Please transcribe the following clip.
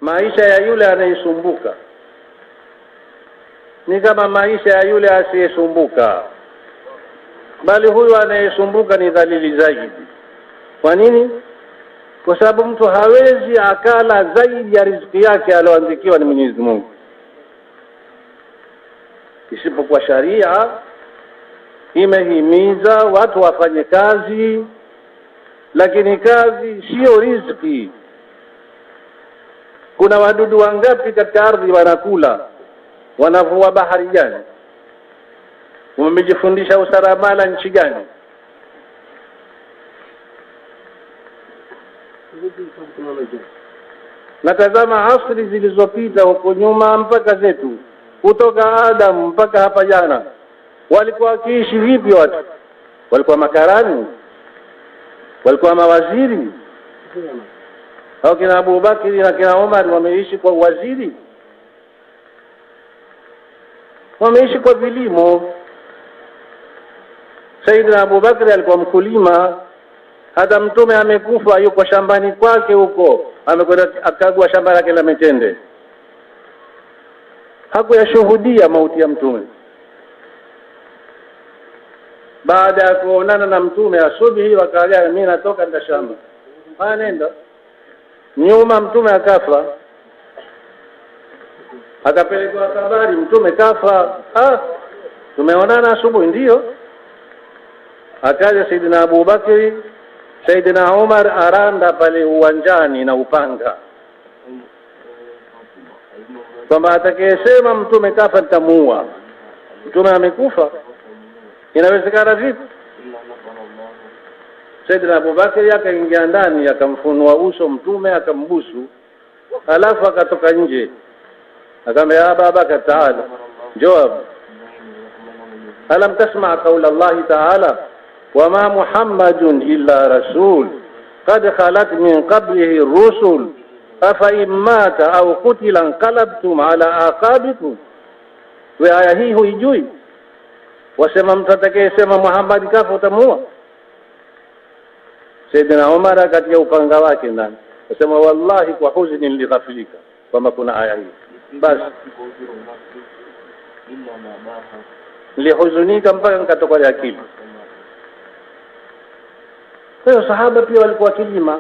maisha ya yule anayesumbuka ni kama maisha ya yule asiyesumbuka, bali huyu anayesumbuka ni dhalili zaidi. Kwa nini? Kwa sababu mtu hawezi akala zaidi ya riziki yake aliyoandikiwa ni Mwenyezi Mungu, isipokuwa sharia imehimiza watu wafanye kazi, lakini kazi sio riziki. Kuna wadudu wangapi katika ardhi wanakula? Wanavua bahari gani? Wamejifundisha usaramala nchi gani? Natazama asri zilizopita huko nyuma mpaka zetu, kutoka Adam mpaka hapa jana, walikuwa wakiishi vipi watu? Walikuwa makarani? Walikuwa mawaziri? Au kina Abu Bakri na kina Umar wameishi kwa waziri? Wameishi kwa vilimo. Sayyidina Abu Bakri alikuwa mkulima. Hata mtume amekufa, yuko shambani kwake huko, amekwenda akagua shamba lake la mitende. Hakuyashuhudia mauti ya mtume. Baada ya kuonana na mtume asubuhi, wakaagana, mimi natoka nda shamba. Nenda. Nyuma mtume akafa. Akapelekwa habari mtume kafa. Tumeonana asubuhi. Ndio. Akaja Saidina Abu Bakri, Saidina Umar aranda pale uwanjani na upanga, kwamba atakayesema mtume kafa nitamuua. Mtume amekufa, inawezekana vipi? Saidina Abu Bakri akaingia ndani, akamfunua uso mtume, akambusu, alafu akatoka nje, akamwambia Abu Bakr, taala, jawab, alam tasma qawla Allah ta'ala, wama Muhammadun illa rasul qad khalat min qablihi ar-rusul afa immata aw qutila anqalabtum ala aqabikum. Wa aya hii huijui? Wasema mtu atakayesema Muhammad kafa utamuua. Saidina Umar akatia upanga wake ndani, akasema wallahi kwa huzuni nilighafilika kwamba kuna aya hii. Basi nilihuzunika mpaka nikatoka akili. Kwa hiyo sahaba pia walikuwa kilima.